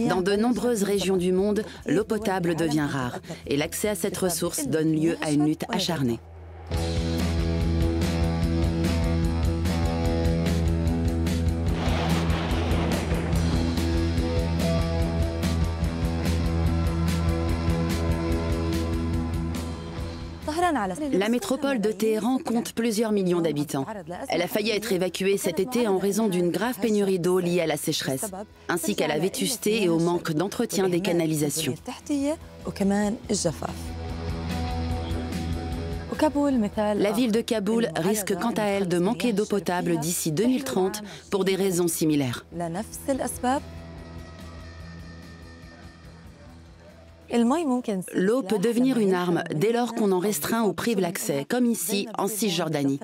Dans de nombreuses régions du monde, l'eau potable devient rare et l'accès à cette ressource donne lieu à une lutte acharnée. La métropole de Téhéran compte plusieurs millions d'habitants. Elle a failli être évacuée cet été en raison d'une grave pénurie d'eau liée à la sécheresse, ainsi qu'à la vétusté et au manque d'entretien des canalisations. La ville de Kaboul risque quant à elle de manquer d'eau potable d'ici 2030 pour des raisons similaires. L'eau peut devenir une arme dès lors qu'on en restreint ou prive l'accès, comme ici en Cisjordanie.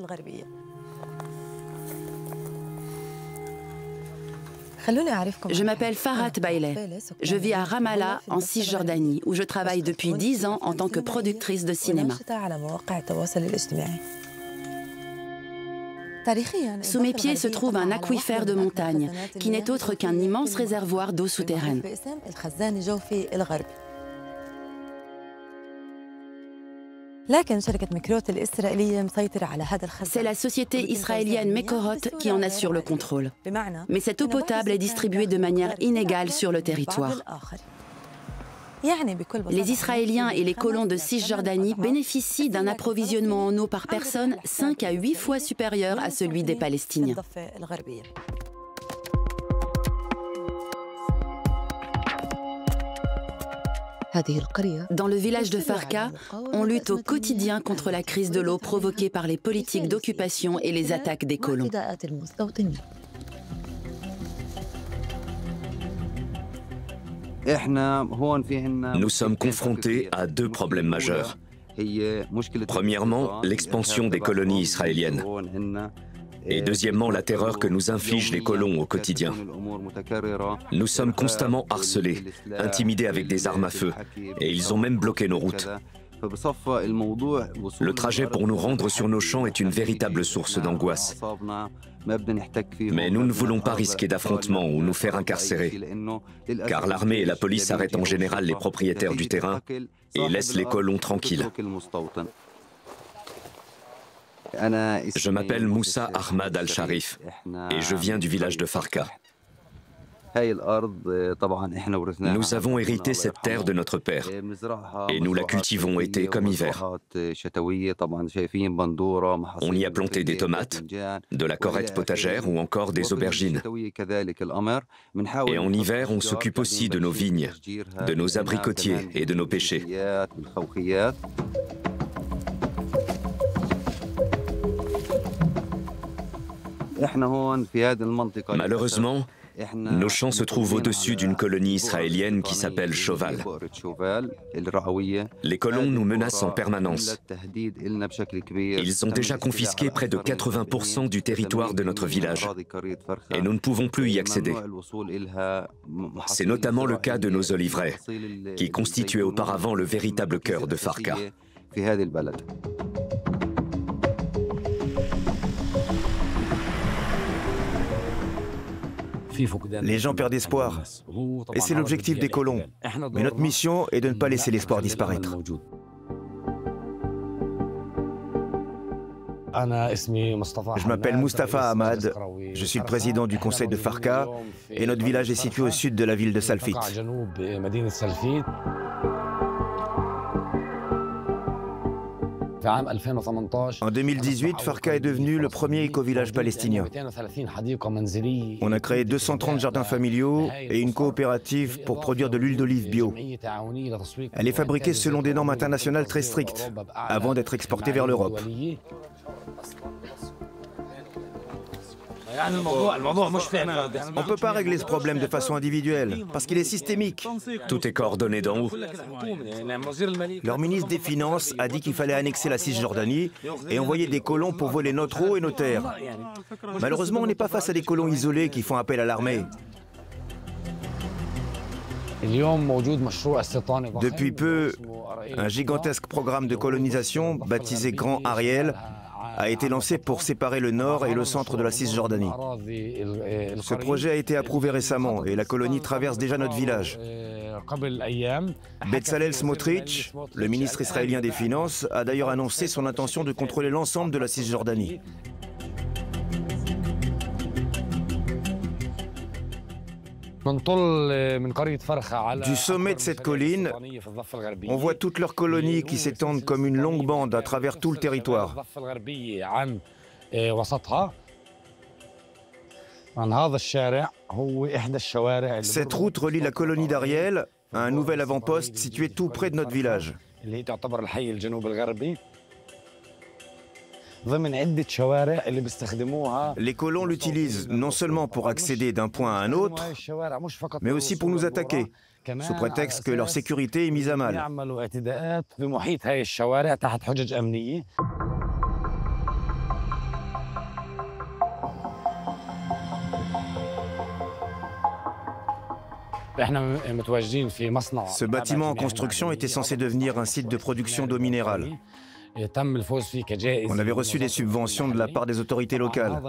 Je m'appelle Farhat Bailey. Je vis à Ramallah, en Cisjordanie, où je travaille depuis 10 ans en tant que productrice de cinéma. Sous mes pieds se trouve un aquifère de montagne, qui n'est autre qu'un immense réservoir d'eau souterraine. C'est la société israélienne Mekorot qui en assure le contrôle. Mais cette eau potable est distribuée de manière inégale sur le territoire. Les Israéliens et les colons de Cisjordanie bénéficient d'un approvisionnement en eau par personne 5 à 8 fois supérieur à celui des Palestiniens. Dans le village de Farka, on lutte au quotidien contre la crise de l'eau provoquée par les politiques d'occupation et les attaques des colons. Nous sommes confrontés à deux problèmes majeurs. Premièrement, l'expansion des colonies israéliennes. Et deuxièmement, la terreur que nous infligent les colons au quotidien. Nous sommes constamment harcelés, intimidés avec des armes à feu, et ils ont même bloqué nos routes. Le trajet pour nous rendre sur nos champs est une véritable source d'angoisse. Mais nous ne voulons pas risquer d'affrontements ou nous faire incarcérer, car l'armée et la police arrêtent en général les propriétaires du terrain et laissent les colons tranquilles. Je m'appelle Moussa Ahmad Al-Sharif et je viens du village de Farka. Nous avons hérité cette terre de notre père et nous la cultivons été comme hiver. On y a planté des tomates, de la corette potagère ou encore des aubergines. Et en hiver, on s'occupe aussi de nos vignes, de nos abricotiers et de nos pêchers. Malheureusement, nos champs se trouvent au-dessus d'une colonie israélienne qui s'appelle Shoval. Les colons nous menacent en permanence. Ils ont déjà confisqué près de 80% du territoire de notre village et nous ne pouvons plus y accéder. C'est notamment le cas de nos oliveraies, qui constituaient auparavant le véritable cœur de Farka. Les gens perdent espoir, et c'est l'objectif des colons. Mais notre mission est de ne pas laisser l'espoir disparaître. Je m'appelle Mustapha Ahmad, je suis le président du conseil de Farka, et notre village est situé au sud de la ville de Salfit. En 2018, Farka est devenu le premier éco-village palestinien. On a créé 230 jardins familiaux et une coopérative pour produire de l'huile d'olive bio. Elle est fabriquée selon des normes internationales très strictes, avant d'être exportée vers l'Europe. On ne peut pas régler ce problème de façon individuelle, parce qu'il est systémique. Tout est coordonné d'en haut. Leur ministre des Finances a dit qu'il fallait annexer la Cisjordanie et envoyer des colons pour voler notre eau et nos terres. Malheureusement, on n'est pas face à des colons isolés qui font appel à l'armée. Depuis peu, un gigantesque programme de colonisation, baptisé Grand Ariel, a été lancé pour séparer le nord et le centre de la Cisjordanie. Ce projet a été approuvé récemment et la colonie traverse déjà notre village. Bezalel Smotrich, le ministre israélien des Finances, a d'ailleurs annoncé son intention de contrôler l'ensemble de la Cisjordanie. Du sommet de cette colline, on voit toutes leurs colonies qui s'étendent comme une longue bande à travers tout le territoire. Cette route relie la colonie d'Ariel à un nouvel avant-poste situé tout près de notre village. Les colons l'utilisent non seulement pour accéder d'un point à un autre, mais aussi pour nous attaquer, sous prétexte que leur sécurité est mise à mal. Ce bâtiment en construction était censé devenir un site de production d'eau minérale. On avait reçu des subventions de la part des autorités locales.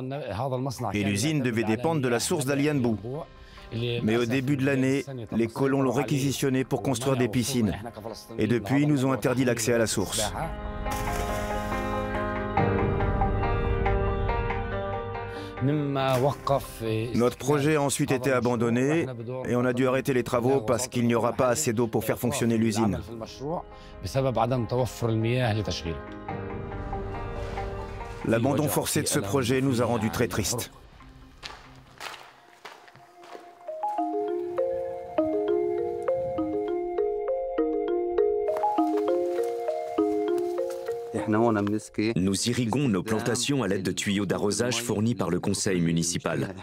Et l'usine devait dépendre de la source d'Alianbou. Mais au début de l'année, les colons l'ont réquisitionné pour construire des piscines. Et depuis, ils nous ont interdit l'accès à la source. Notre projet a ensuite été abandonné et on a dû arrêter les travaux parce qu'il n'y aura pas assez d'eau pour faire fonctionner l'usine. L'abandon forcé de ce projet nous a rendus très tristes. Nous irriguons nos plantations à l'aide de tuyaux d'arrosage fournis par le conseil municipal.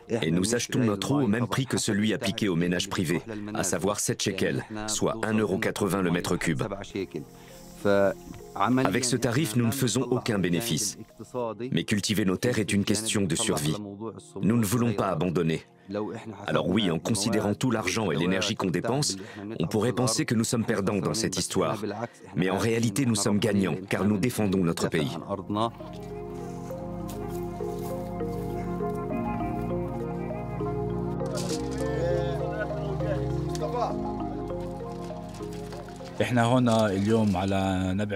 Et nous achetons notre eau au même prix que celui appliqué aux ménages privés, à savoir 7 shekels, soit 1,80 € le mètre cube. Avec ce tarif, nous ne faisons aucun bénéfice. Mais cultiver nos terres est une question de survie. Nous ne voulons pas abandonner. Alors oui, en considérant tout l'argent et l'énergie qu'on dépense, on pourrait penser que nous sommes perdants dans cette histoire. Mais en réalité, nous sommes gagnants, car nous défendons notre pays.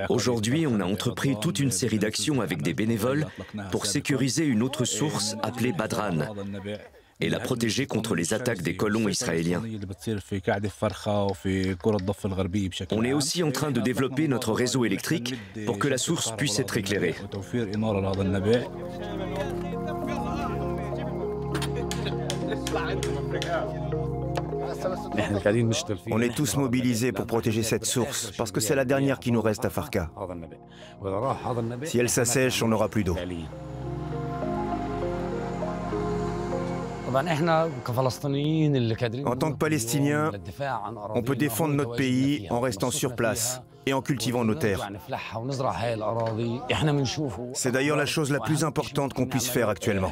Aujourd'hui, on a entrepris toute une série d'actions avec des bénévoles pour sécuriser une autre source appelée Badran et la protéger contre les attaques des colons israéliens. On est aussi en train de développer notre réseau électrique pour que la source puisse être éclairée. On est tous mobilisés pour protéger cette source, parce que c'est la dernière qui nous reste à Farka. Si elle s'assèche, on n'aura plus d'eau. En tant que Palestiniens, on peut défendre notre pays en restant sur place et en cultivant nos terres. C'est d'ailleurs la chose la plus importante qu'on puisse faire actuellement.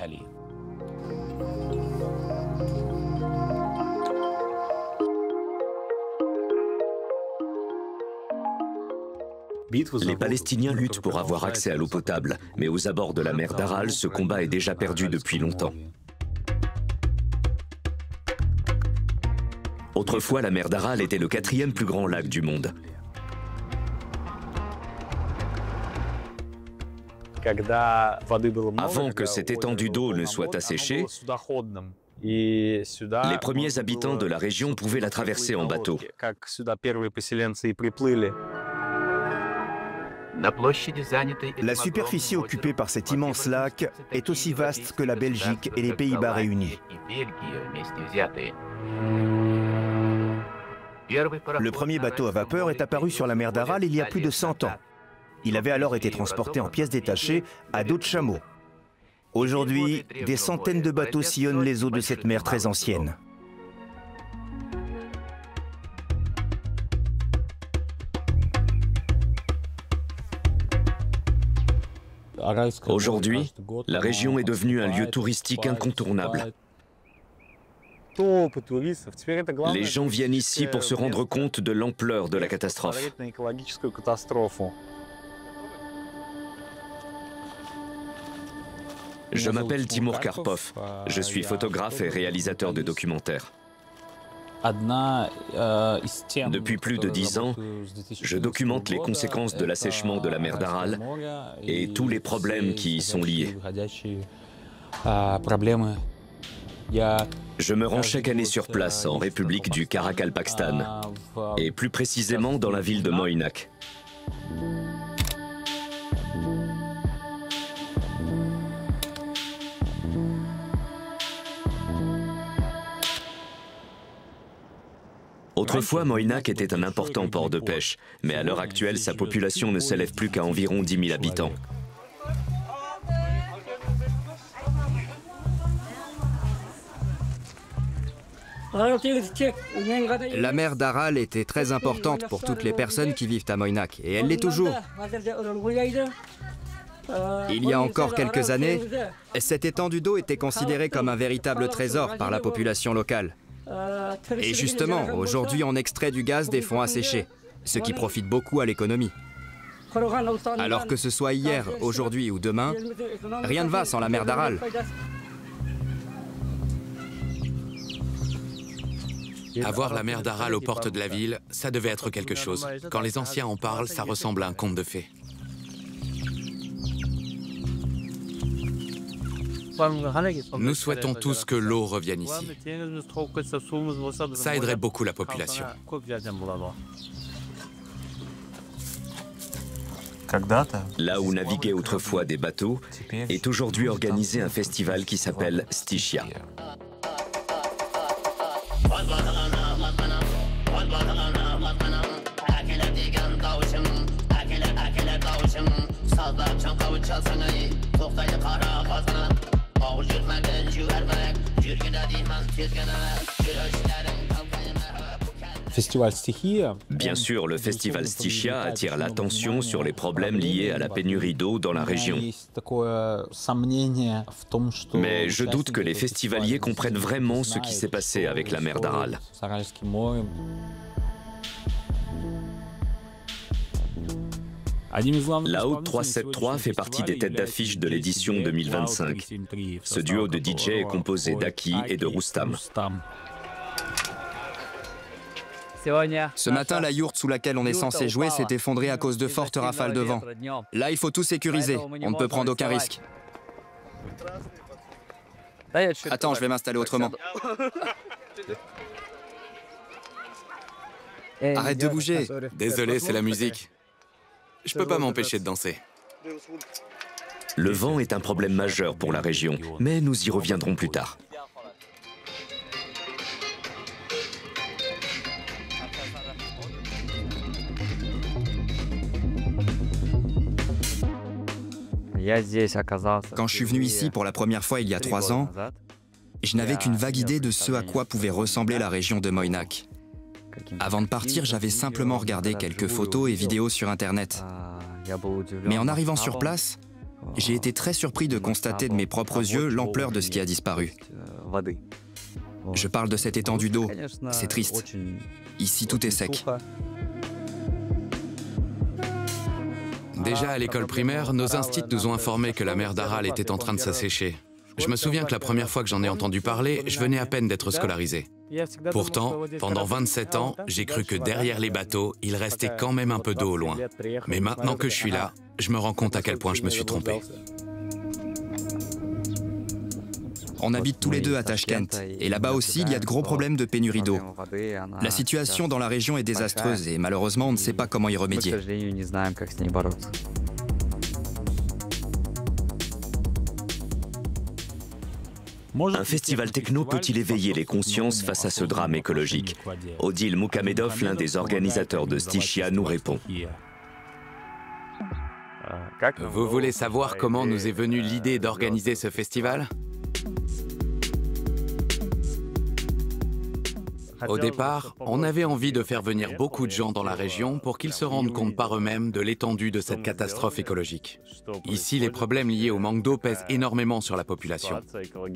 Les Palestiniens luttent pour avoir accès à l'eau potable, mais aux abords de la mer d'Aral, ce combat est déjà perdu depuis longtemps. Autrefois, la mer d'Aral était le 4e plus grand lac du monde. Avant que cette étendue d'eau ne soit asséchée, les premiers habitants de la région pouvaient la traverser en bateau. La superficie occupée par cet immense lac est aussi vaste que la Belgique et les Pays-Bas réunis. Le premier bateau à vapeur est apparu sur la mer d'Aral il y a plus de 100 ans. Il avait alors été transporté en pièces détachées à dos de chameau. Aujourd'hui, des centaines de bateaux sillonnent les eaux de cette mer très ancienne. Aujourd'hui, la région est devenue un lieu touristique incontournable. Les gens viennent ici pour se rendre compte de l'ampleur de la catastrophe. Je m'appelle Timur Karpov. Je suis photographe et réalisateur de documentaires. Depuis plus de 10 ans, je documente les conséquences de l'assèchement de la mer d'Aral et tous les problèmes qui y sont liés. Je me rends chaque année sur place en République du Karakalpakstan et plus précisément dans la ville de Moynak. Autrefois, Moynak était un important port de pêche, mais à l'heure actuelle, sa population ne s'élève plus qu'à environ 10 000 habitants. La mer d'Aral était très importante pour toutes les personnes qui vivent à Moynak, et elle l'est toujours. Il y a encore quelques années, cette étendue d'eau était considérée comme un véritable trésor par la population locale. Et justement, aujourd'hui, on extrait du gaz des fonds asséchés, ce qui profite beaucoup à l'économie. Alors que ce soit hier, aujourd'hui ou demain, rien ne va sans la mer d'Aral. Avoir la mer d'Aral aux portes de la ville, ça devait être quelque chose. Quand les anciens en parlent, ça ressemble à un conte de fées. Nous souhaitons tous que l'eau revienne ici. Ça aiderait beaucoup la population. Là où naviguaient autrefois des bateaux, est aujourd'hui organisé un festival qui s'appelle Stishia. Bien sûr, le festival Stishia attire l'attention sur les problèmes liés à la pénurie d'eau dans la région. Mais je doute que les festivaliers comprennent vraiment ce qui s'est passé avec la mer d'Aral. La Haute 373 fait partie des têtes d'affiche de l'édition 2025. Ce duo de DJ est composé d'Aki et de Roustam. Ce matin, la yourte sous laquelle on est censé jouer s'est effondrée à cause de fortes rafales de vent. Là, il faut tout sécuriser. On ne peut prendre aucun risque. Attends, je vais m'installer autrement. Arrête de bouger. Désolé, c'est la musique. Je peux pas m'empêcher de danser. Le vent est un problème majeur pour la région, mais nous y reviendrons plus tard. Quand je suis venu ici pour la première fois il y a 3 ans, je n'avais qu'une vague idée de ce à quoi pouvait ressembler la région de Moynak. Avant de partir, j'avais simplement regardé quelques photos et vidéos sur Internet. Mais en arrivant sur place, j'ai été très surpris de constater de mes propres yeux l'ampleur de ce qui a disparu. Je parle de cette étendue d'eau. C'est triste. Ici, tout est sec. Déjà à l'école primaire, nos instituts nous ont informé que la mer d'Aral était en train de s'assécher. Je me souviens que la première fois que j'en ai entendu parler, je venais à peine d'être scolarisé. Pourtant, pendant 27 ans, j'ai cru que derrière les bateaux, il restait quand même un peu d'eau au loin. Mais maintenant que je suis là, je me rends compte à quel point je me suis trompé. On habite tous les deux à Tashkent, et là-bas aussi, il y a de gros problèmes de pénurie d'eau. La situation dans la région est désastreuse, et malheureusement, on ne sait pas comment y remédier. Un festival techno peut-il éveiller les consciences face à ce drame écologique? Odile Moukhamedov, l'un des organisateurs de Stishia, nous répond. Vous voulez savoir comment nous est venue l'idée d'organiser ce festival? Au départ, on avait envie de faire venir beaucoup de gens dans la région pour qu'ils se rendent compte par eux-mêmes de l'étendue de cette catastrophe écologique. Ici, les problèmes liés au manque d'eau pèsent énormément sur la population.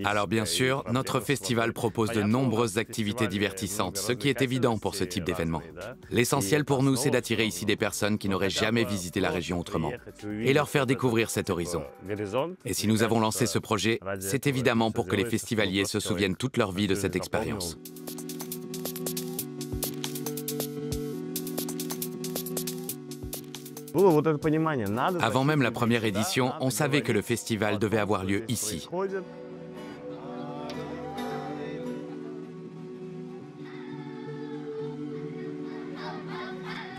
Alors bien sûr, notre festival propose de nombreuses activités divertissantes, ce qui est évident pour ce type d'événement. L'essentiel pour nous, c'est d'attirer ici des personnes qui n'auraient jamais visité la région autrement et leur faire découvrir cet horizon. Et si nous avons lancé ce projet, c'est évidemment pour que les festivaliers se souviennent toute leur vie de cette expérience. Avant même la première édition, on savait que le festival devait avoir lieu ici.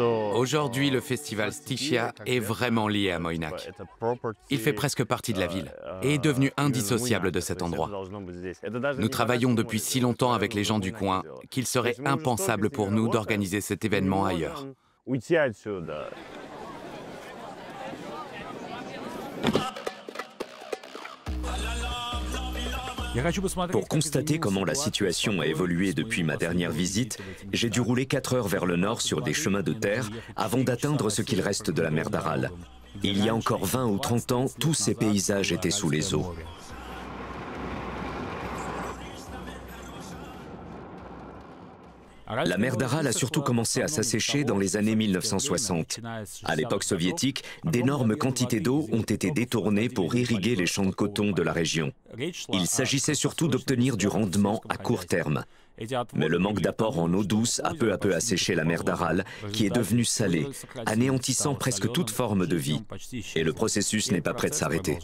Aujourd'hui, le festival Stychia est vraiment lié à Moynac. Il fait presque partie de la ville et est devenu indissociable de cet endroit. Nous travaillons depuis si longtemps avec les gens du coin qu'il serait impensable pour nous d'organiser cet événement ailleurs. Pour constater comment la situation a évolué depuis ma dernière visite, j'ai dû rouler 4 heures vers le nord sur des chemins de terre avant d'atteindre ce qu'il reste de la mer d'Aral. Il y a encore 20 ou 30 ans, tous ces paysages étaient sous les eaux. La mer d'Aral a surtout commencé à s'assécher dans les années 1960. À l'époque soviétique, d'énormes quantités d'eau ont été détournées pour irriguer les champs de coton de la région. Il s'agissait surtout d'obtenir du rendement à court terme. Mais le manque d'apport en eau douce a peu à peu asséché la mer d'Aral, qui est devenue salée, anéantissant presque toute forme de vie. Et le processus n'est pas prêt de s'arrêter.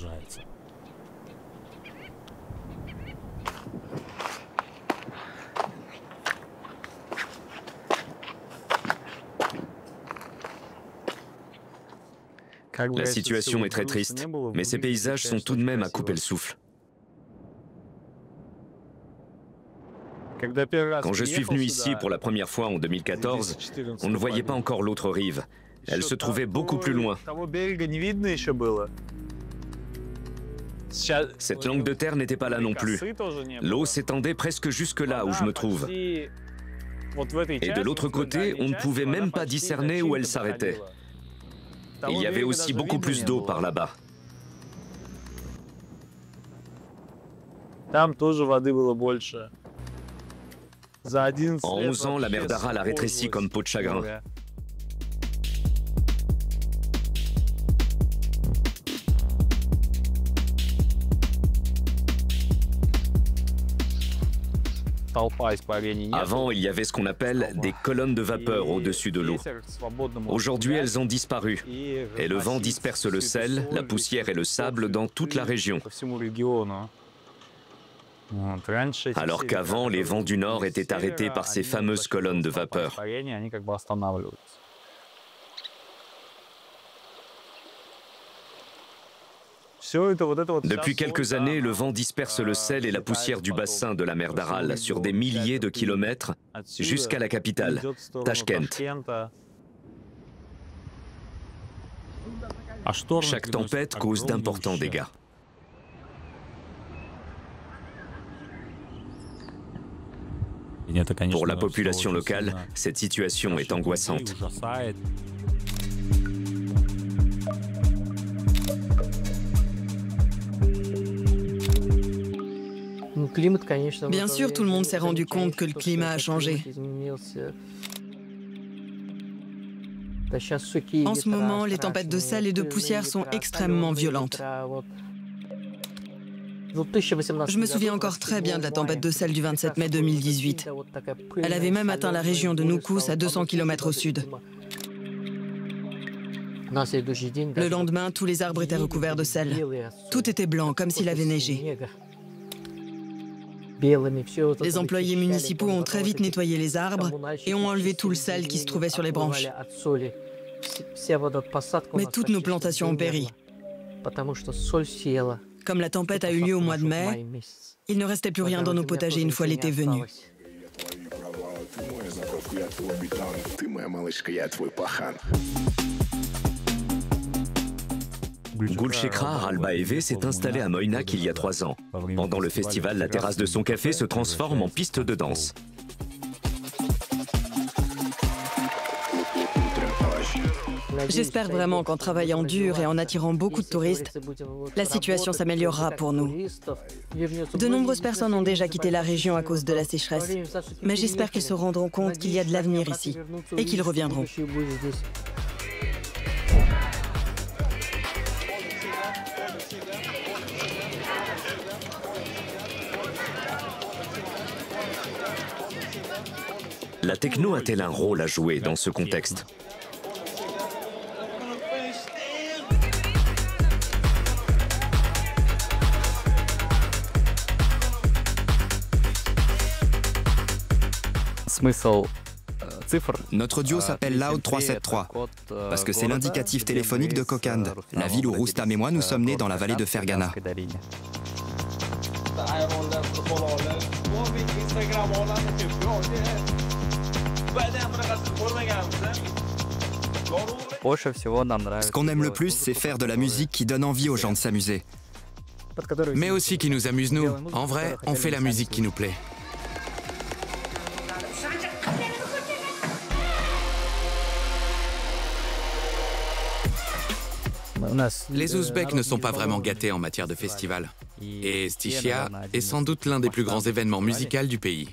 La situation est très triste, mais ces paysages sont tout de même à couper le souffle. Quand je suis venu ici pour la première fois en 2014, on ne voyait pas encore l'autre rive. Elle se trouvait beaucoup plus loin. Cette langue de terre n'était pas là non plus. L'eau s'étendait presque jusque là où je me trouve. Et de l'autre côté, on ne pouvait même pas discerner où elle s'arrêtait. Il y avait aussi beaucoup plus d'eau par là-bas. En 11 ans, la mer d'Aral a rétréci comme peau de chagrin. Avant, il y avait ce qu'on appelle des colonnes de vapeur au-dessus de l'eau. Aujourd'hui, elles ont disparu. Et le vent disperse le sel, la poussière et le sable dans toute la région. Alors qu'avant, les vents du nord étaient arrêtés par ces fameuses colonnes de vapeur. Depuis quelques années, le vent disperse le sel et la poussière du bassin de la mer d'Aral sur des milliers de kilomètres jusqu'à la capitale, Tachkent. Chaque tempête cause d'importants dégâts. Pour la population locale, cette situation est angoissante. Bien sûr, tout le monde s'est rendu compte que le climat a changé. En ce moment, les tempêtes de sel et de poussière sont extrêmement violentes. Je me souviens encore très bien de la tempête de sel du 27 mai 2018. Elle avait même atteint la région de Noukous à 200 km au sud. Le lendemain, tous les arbres étaient recouverts de sel. Tout était blanc, comme s'il avait neigé. Les employés municipaux ont très vite nettoyé les arbres et ont enlevé tout le sel qui se trouvait sur les branches. Mais toutes nos plantations ont péri. Comme la tempête a eu lieu au mois de mai, il ne restait plus rien dans nos potagers une fois l'été venu. Gulchekrar Albaeve s'est installé à Moynac il y a 3 ans. Pendant le festival, la terrasse de son café se transforme en piste de danse. J'espère vraiment qu'en travaillant dur et en attirant beaucoup de touristes, la situation s'améliorera pour nous. De nombreuses personnes ont déjà quitté la région à cause de la sécheresse, mais j'espère qu'ils se rendront compte qu'il y a de l'avenir ici et qu'ils reviendront. La techno a-t-elle un rôle à jouer dans ce contexte? Notre duo s'appelle Loud 373, parce que c'est l'indicatif téléphonique de Kokand, la ville où Roustam et moi nous sommes nés dans la vallée de Fergana. Ce qu'on aime le plus, c'est faire de la musique qui donne envie aux gens de s'amuser. Mais aussi qui nous amuse nous. En vrai, on fait la musique qui nous plaît. Les Ouzbeks ne sont pas vraiment gâtés en matière de festival. Et Stishia est sans doute l'un des plus grands événements musicaux du pays.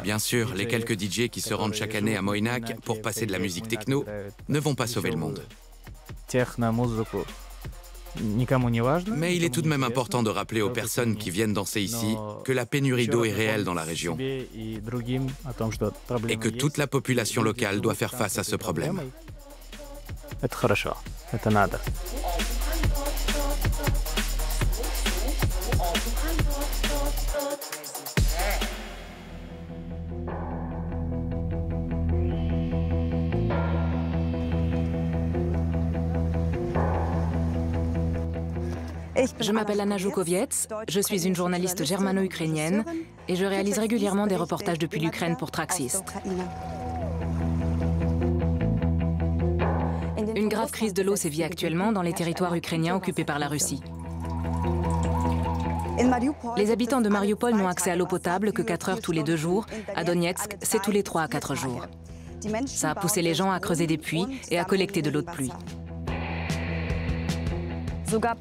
Bien sûr, les quelques DJ qui se rendent chaque année à Moynak pour passer de la musique techno ne vont pas sauver le monde. Mais il est tout de même important de rappeler aux personnes qui viennent danser ici que la pénurie d'eau est réelle dans la région et que toute la population locale doit faire face à ce problème. Je m'appelle Anna Joukovietz, je suis une journaliste germano-ukrainienne et je réalise régulièrement des reportages depuis l'Ukraine pour Traxist. Une grave crise de l'eau sévit actuellement dans les territoires ukrainiens occupés par la Russie. Les habitants de Mariupol n'ont accès à l'eau potable que 4 heures tous les 2 jours. À Donetsk, c'est tous les 3 à 4 jours. Ça a poussé les gens à creuser des puits et à collecter de l'eau de pluie.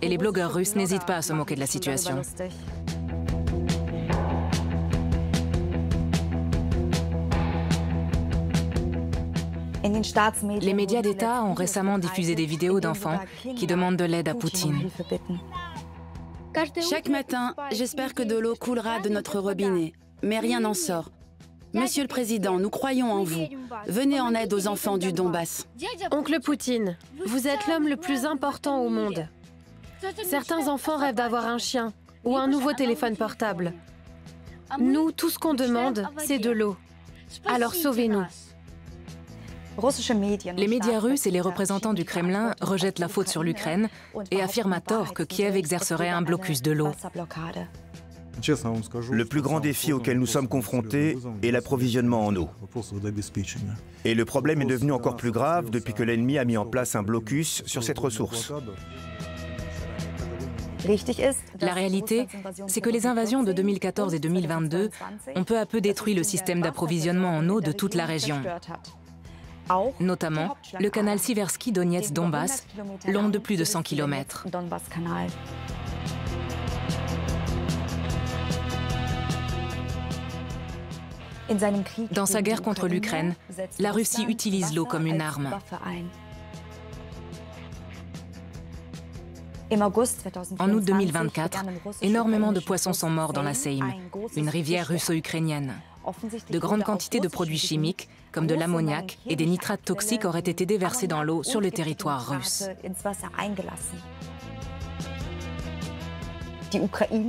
Et les blogueurs russes n'hésitent pas à se moquer de la situation. Les médias d'État ont récemment diffusé des vidéos d'enfants qui demandent de l'aide à Poutine. Chaque matin, j'espère que de l'eau coulera de notre robinet, mais rien n'en sort. Monsieur le Président, nous croyons en vous. Venez en aide aux enfants du Donbass. Oncle Poutine, vous êtes l'homme le plus important au monde. Certains enfants rêvent d'avoir un chien ou un nouveau téléphone portable. Nous, tout ce qu'on demande, c'est de l'eau. Alors sauvez-nous. Les médias russes et les représentants du Kremlin rejettent la faute sur l'Ukraine et affirment à tort que Kiev exercerait un blocus de l'eau. Le plus grand défi auquel nous sommes confrontés est l'approvisionnement en eau. Et le problème est devenu encore plus grave depuis que l'ennemi a mis en place un blocus sur cette ressource. La réalité, c'est que les invasions de 2014 et 2022 ont peu à peu détruit le système d'approvisionnement en eau de toute la région. Notamment le canal Siversky-Donetsk-Donbass, long de plus de 100 km. Dans sa guerre contre l'Ukraine, la Russie utilise l'eau comme une arme. En août 2024, énormément de poissons sont morts dans la Seym, une rivière russo-ukrainienne. De grandes quantités de produits chimiques, comme de l'ammoniac et des nitrates toxiques, auraient été déversés dans l'eau sur le territoire russe.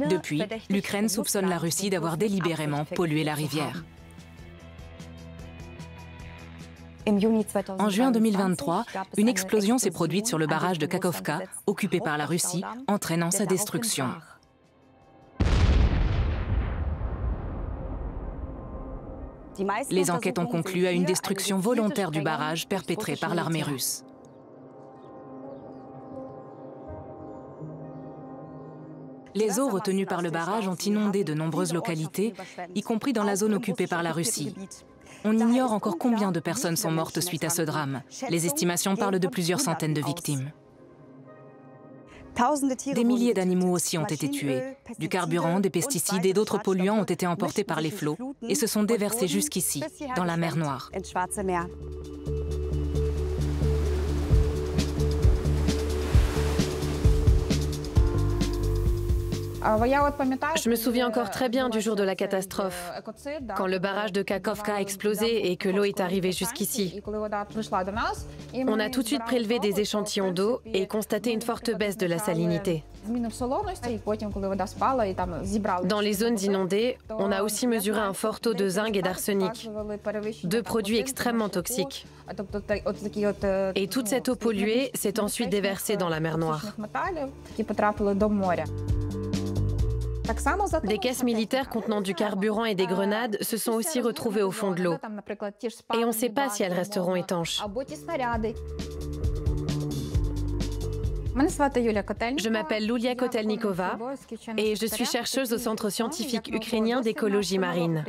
Depuis, l'Ukraine soupçonne la Russie d'avoir délibérément pollué la rivière. En juin 2023, une explosion s'est produite sur le barrage de Kakhovka, occupé par la Russie, entraînant sa destruction. Les enquêtes ont conclu à une destruction volontaire du barrage perpétrée par l'armée russe. Les eaux retenues par le barrage ont inondé de nombreuses localités, y compris dans la zone occupée par la Russie. On ignore encore combien de personnes sont mortes suite à ce drame. Les estimations parlent de plusieurs centaines de victimes. Des milliers d'animaux aussi ont été tués. Du carburant, des pesticides et d'autres polluants ont été emportés par les flots et se sont déversés jusqu'ici, dans la mer Noire. Je me souviens encore très bien du jour de la catastrophe, quand le barrage de Kakhovka a explosé et que l'eau est arrivée jusqu'ici. On a tout de suite prélevé des échantillons d'eau et constaté une forte baisse de la salinité. Dans les zones inondées, on a aussi mesuré un fort taux de zinc et d'arsenic, deux produits extrêmement toxiques. Et toute cette eau polluée s'est ensuite déversée dans la mer Noire. Des caisses militaires contenant du carburant et des grenades se sont aussi retrouvées au fond de l'eau. Et on ne sait pas si elles resteront étanches. Je m'appelle Lulia Kotelnikova et je suis chercheuse au Centre scientifique ukrainien d'écologie marine.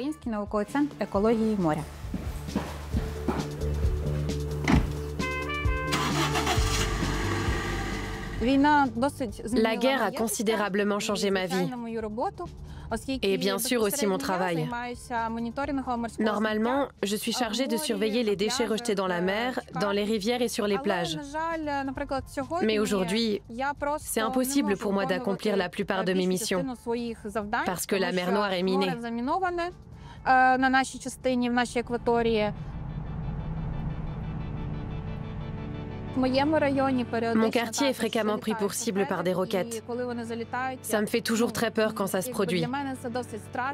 La guerre a considérablement changé ma vie. Et bien sûr aussi mon travail. Normalement, je suis chargée de surveiller les déchets rejetés dans la mer, dans les rivières et sur les plages. Mais aujourd'hui, c'est impossible pour moi d'accomplir la plupart de mes missions, parce que la mer Noire est minée. Mon quartier est fréquemment pris pour cible par des roquettes. Ça me fait toujours très peur quand ça se produit.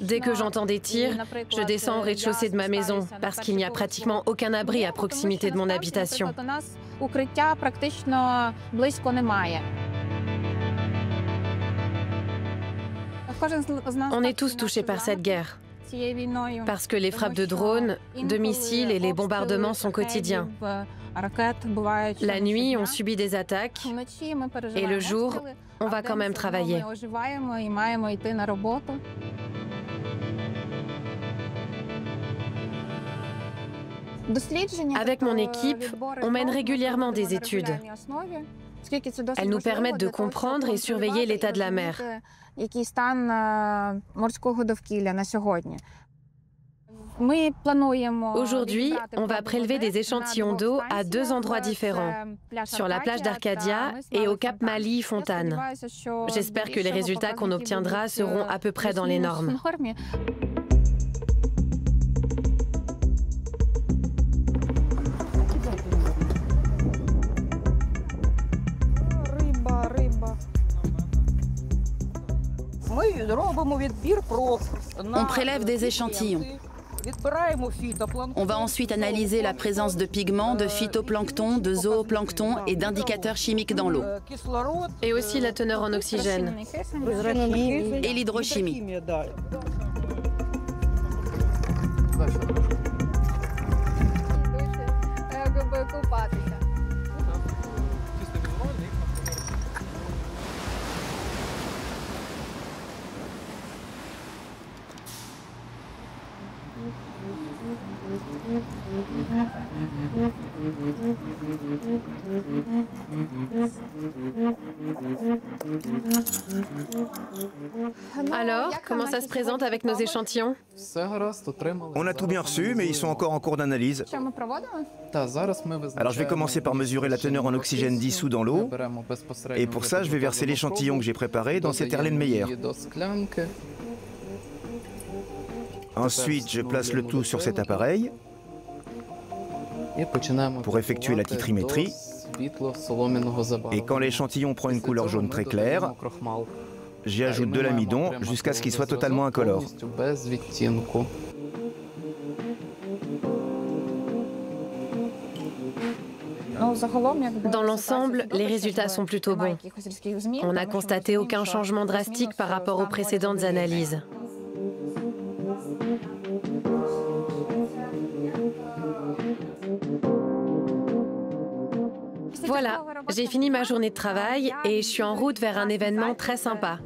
Dès que j'entends des tirs, je descends au rez-de-chaussée de ma maison parce qu'il n'y a pratiquement aucun abri à proximité de mon habitation. On est tous touchés par cette guerre. Parce que les frappes de drones, de missiles et les bombardements sont quotidiens. La nuit, on subit des attaques et le jour, on va quand même travailler. Avec mon équipe, on mène régulièrement des études. Elles nous permettent de comprendre et surveiller l'état de la mer. Aujourd'hui, on va prélever des échantillons d'eau à deux endroits différents, sur la plage d'Arcadia et au Cap Mali-Fontane. J'espère que les résultats qu'on obtiendra seront à peu près dans les normes. On prélève des échantillons. On va ensuite analyser la présence de pigments, de phytoplancton, de zooplancton et d'indicateurs chimiques dans l'eau. Et aussi la teneur en oxygène. Et l'hydrochimie. Alors, comment ça se présente avec nos échantillons? On a tout bien reçu, mais ils sont encore en cours d'analyse. Alors je vais commencer par mesurer la teneur en oxygène dissous dans l'eau. Et pour ça, je vais verser l'échantillon que j'ai préparé dans cette Erlenmeyer. Ensuite, je place le tout sur cet appareil pour effectuer la titrimétrie. Et quand l'échantillon prend une couleur jaune très claire, j'y ajoute de l'amidon jusqu'à ce qu'il soit totalement incolore. Dans l'ensemble, les résultats sont plutôt bons. On n'a constaté aucun changement drastique par rapport aux précédentes analyses. Voilà, j'ai fini ma journée de travail et je suis en route vers un événement très sympa,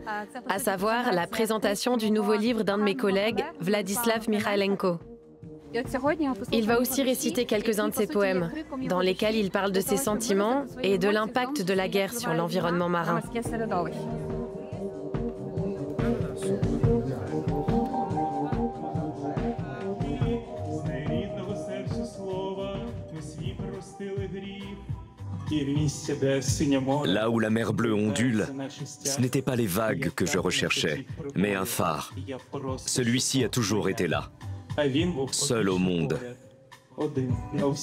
à savoir la présentation du nouveau livre d'un de mes collègues, Vladislav Mikhailenko. Il va aussi réciter quelques-uns de ses poèmes, dans lesquels il parle de ses sentiments et de l'impact de la guerre sur l'environnement marin. Là où la mer bleue ondule, ce n'étaient pas les vagues que je recherchais, mais un phare. Celui-ci a toujours été là, seul au monde.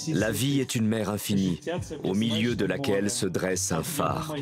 La vie est une mer infinie, au milieu de laquelle se dresse un phare.